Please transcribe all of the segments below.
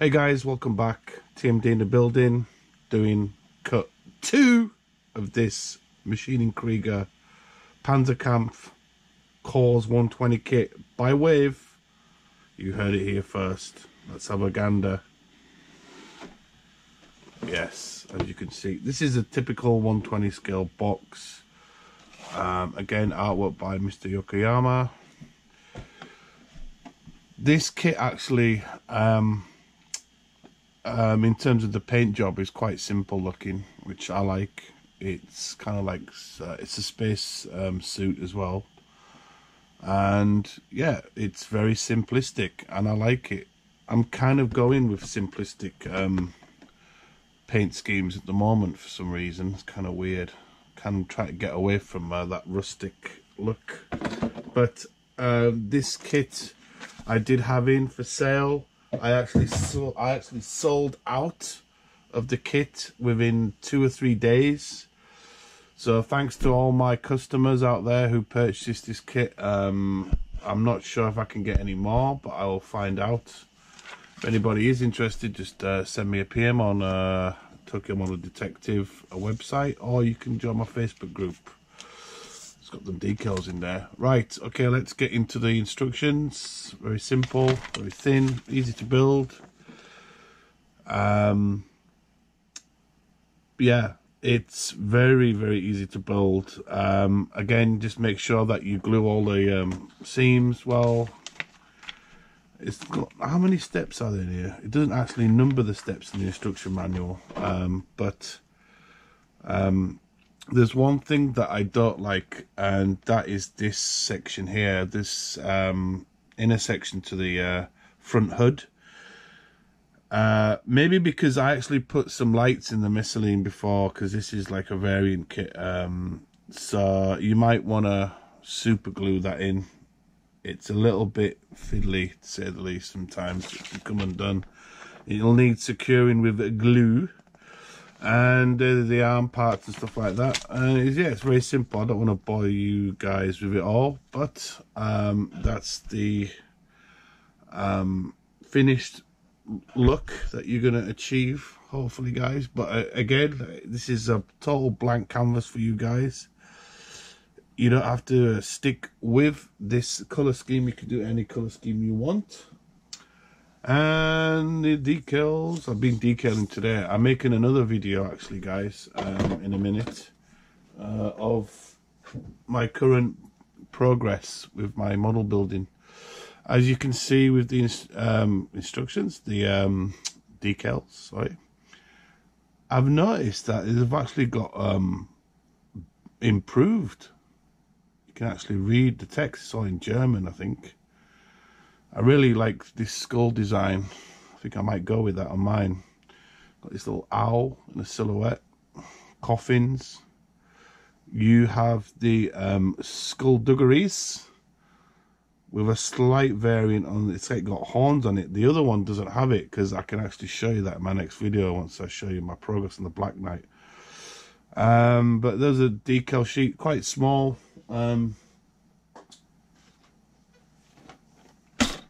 Hey guys, welcome back. TMD in the building, doing cut 2 of this Maschinen Krieger Panzerkampf Kauz 120 kit by Wave. You heard it here first. Let's have a gander. Yes, as you can see, this is a typical 120 scale box. Again, artwork by Mr. Yokoyama. This kit actually, in terms of the paint job, is quite simple looking, which I like. It's kind of like it's a space suit as well, and yeah, it's very simplistic and I like it. I'm kind of going with simplistic paint schemes at the moment for some reason. It's kind of weird. Kind of try to get away from that rustic look, but this kit I did have in for sale. I actually sold out of the kit within 2 or 3 days. So thanks to all my customers out there who purchased this kit. I'm not sure if I can get any more, but I will find out. If anybody is interested, just send me a PM on Tokyo Model Detective website, or you can join my Facebook group. It's got them decals in there. Right, okay, let's get into the instructions. Very simple, very thin, easy to build. Yeah, it's very, very easy to build. Again, just make sure that you glue all the seams well. It's got, how many steps are there in here? It doesn't actually number the steps in the instruction manual, but there's one thing that I don't like, and that is this section here, this inner section to the front hood. Maybe because I actually put some lights in the Michelin before, because this is like a variant kit, so you might want to super glue that in. It's a little bit fiddly, to say the least. Sometimes it can come undone. It'll need securing with glue, and the arm parts and stuff like that. Yeah, it's very simple. I don't want to bore you guys with it all, but that's the finished look that you're going to achieve, hopefully, guys. But again, this is a total blank canvas for you guys. You don't have to stick with this color scheme. You can do any color scheme you want. And the decals, I've been decaling today. I'm making another video actually, guys, in a minute, of my current progress with my model building. As you can see with the instructions, the decals, sorry, I've noticed that they've actually got improved. You can actually read the text. It's all in German, I think. I really like this skull design. I think I might go with that on mine. Got this little owl and a silhouette. Coffins. You have the skullduggeries with a slight variant on it. It's like got horns on it. The other one doesn't have it, because I can actually show you that in my next video once I show you my progress on the Black Knight. But there's a decal sheet, quite small.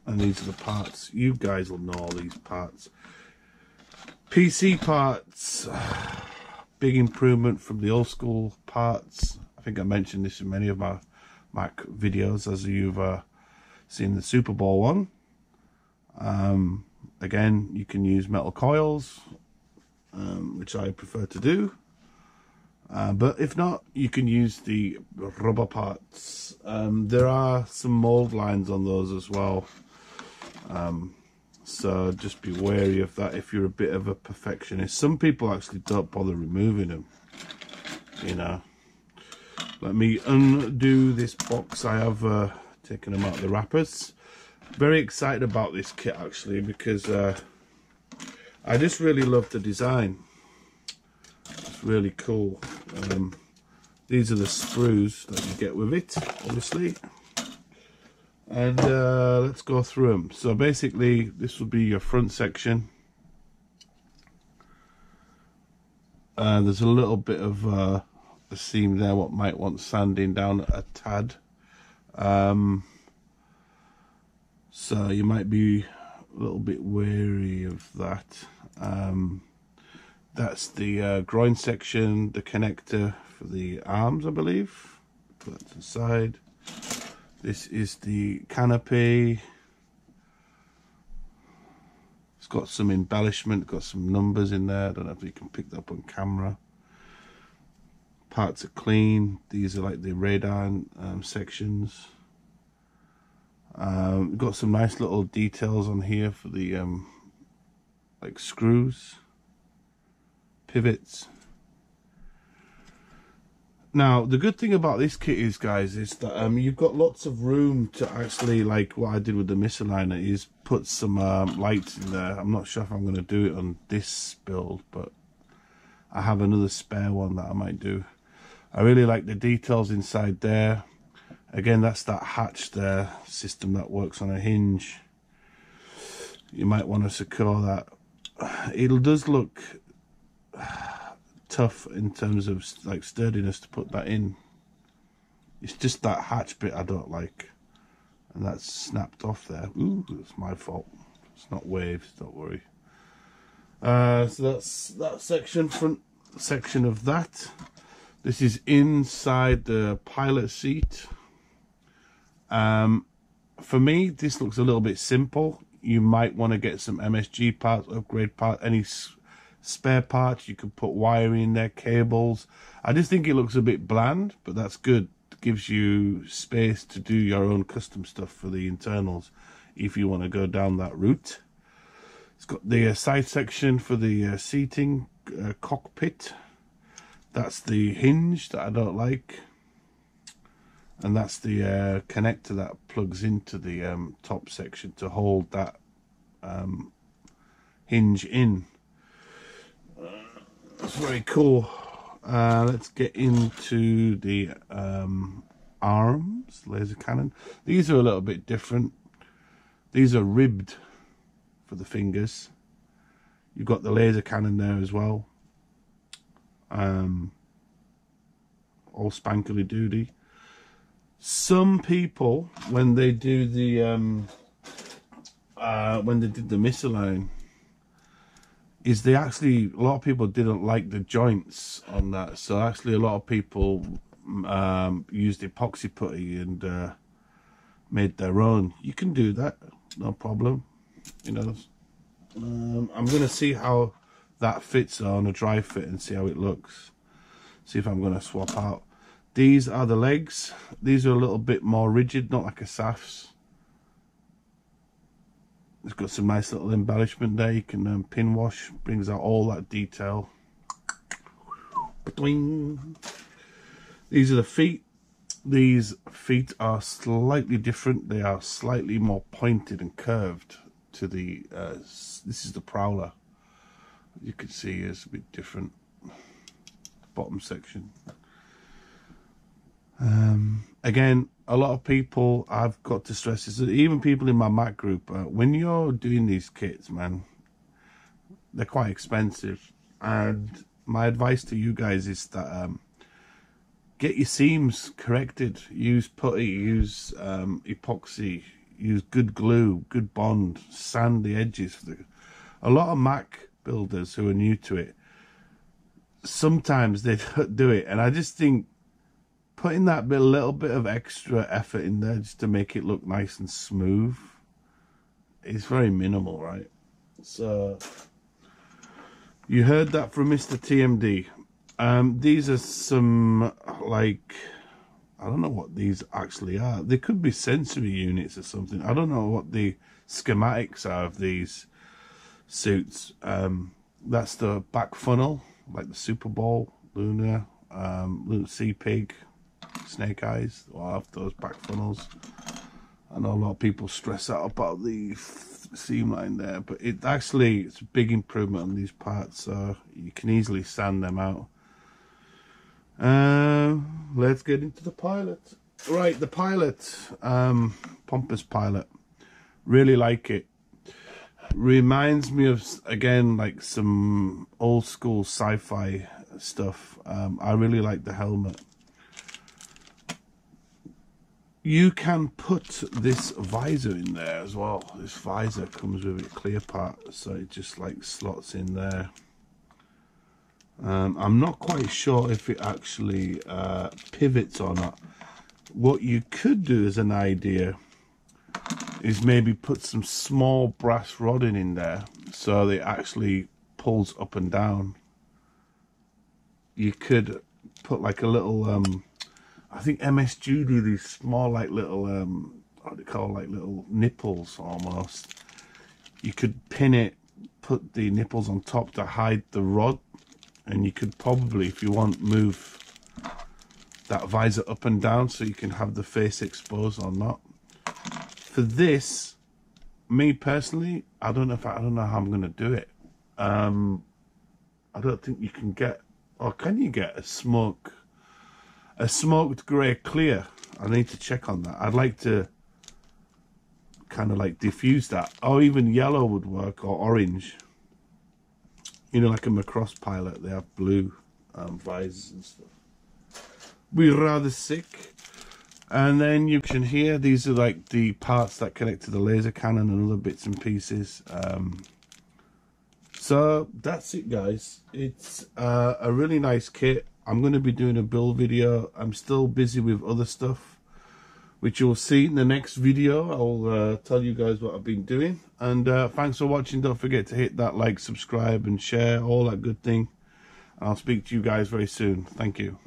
And these are the parts. You guys will know all these parts. PC parts, big improvement from the old school parts. I think I mentioned this in many of my Ma.k videos, as you've seen the Super Bowl one. Again, you can use metal coils, which I prefer to do. But if not, you can use the rubber parts. There are some mold lines on those as well. So just be wary of that if you're a bit of a perfectionist. Some people actually don't bother removing them, you know. Let me undo this box. I have taken them out of the wrappers. Very excited about this kit actually, because I just really love the design. It's really cool. These are the sprues that you get with it, obviously. And let's go through them. So basically, this will be your front section. There's a little bit of a seam there, what might want sanding down a tad. So you might be a little bit wary of that. That's the groin section, the connector for the arms, I believe. Put that to the side. This is the canopy. It's got some embellishment, got some numbers in there. I don't know if you can pick that up on camera. Parts are clean. These are like the radar sections. Got some nice little details on here for the like screws, pivots. Now the good thing about this kit is, guys, is that you've got lots of room to actually, like what I did with the misaligner, is put some lights in there. I'm not sure if I'm going to do it on this build, but I have another spare one that I might do. I really like the details inside there. Again, that's that hatch there system that works on a hinge. You might want to secure that. It does look tough in terms of like sturdiness to put that in. It's just that hatch bit I don't like, and that's snapped off there. Ooh, it's my fault. It's not waves, don't worry. So that's that section, front section of that. This is inside the pilot seat. For me, this looks a little bit simple. You might want to get some MSG parts, upgrade parts, any spare parts. You could put wiring in there, cables. I just think it looks a bit bland, but that's good. It gives you space to do your own custom stuff for the internals if you want to go down that route. It's got the side section for the seating cockpit. That's the hinge that I don't like. And that's the connector that plugs into the top section to hold that hinge in. That's very cool. Let's get into the arms, laser cannon. These are a little bit different. These are ribbed for the fingers. You've got the laser cannon there as well. All spankly doody. Some people, when they do the when they did the misalign, is they actually, a lot of people didn't like the joints on that, so actually a lot of people used epoxy putty and made their own. You can do that, no problem. You know, I'm gonna see how that fits on a dry fit and see how it looks. See if I'm gonna swap out. These are the legs. These are a little bit more rigid, not like a SAF's. It's got some nice little embellishment there. You can pin wash, brings out all that detail. These are the feet. These feet are slightly different. They are slightly more pointed and curved to the, this is the prowler. You can see it's a bit different. The bottom section. Again, a lot of people, I've got to stress this, even people in my Ma.k group, when you're doing these kits, man, they're quite expensive. And my advice to you guys is that get your seams corrected. Use putty, use epoxy, use good glue, good bond, sand the edges. A lot of Ma.k builders who are new to it, sometimes they don't do it, and I just think putting that little bit of extra effort in there just to make it look nice and smooth is very minimal, right? So you heard that from Mr. TMD. These are some, like, I don't know what these actually are. They could be sensory units or something. I don't know what the schematics are of these suits. That's the back funnel, like the Super Bowl, Lunar, Little Sea Pig, Snake Eyes. Well, I have those back funnels. I know a lot of people stress out about the seam line there, but it actually, it's a big improvement on these parts, so you can easily sand them out. Let's get into the pilot. Right, the pilot, Pompous Pilot. Really like it. Reminds me of, again, like some old school sci-fi stuff. I really like the helmet. You can put this visor in there as well. This visor comes with a clear part, so it just like slots in there. I'm not quite sure if it actually pivots or not. What you could do as an idea is maybe put some small brass rodding in there so it actually pulls up and down. You could put like a little I think MSG do these small like little what do you call, like little nipples almost. You could pin it, put the nipples on top to hide the rod, and you could probably, if you want, move that visor up and down so you can have the face exposed or not. For this, me personally, I don't know how I'm gonna do it. I don't think you can get, or can you get a smoked grey clear? I need to check on that. I'd like to kind of like diffuse that, or even yellow would work, or orange. You know, like a Ma.k pilot, they have blue visors and stuff. We're rather sick. And then you can hear, these are like the parts that connect to the laser cannon and other bits and pieces. So that's it, guys. It's a really nice kit. I'm going to be doing a build video. I'm still busy with other stuff, which you'll see in the next video. I'll tell you guys what I've been doing. And thanks for watching. Don't forget to hit that like, subscribe and share, all that good thing. And I'll speak to you guys very soon. Thank you.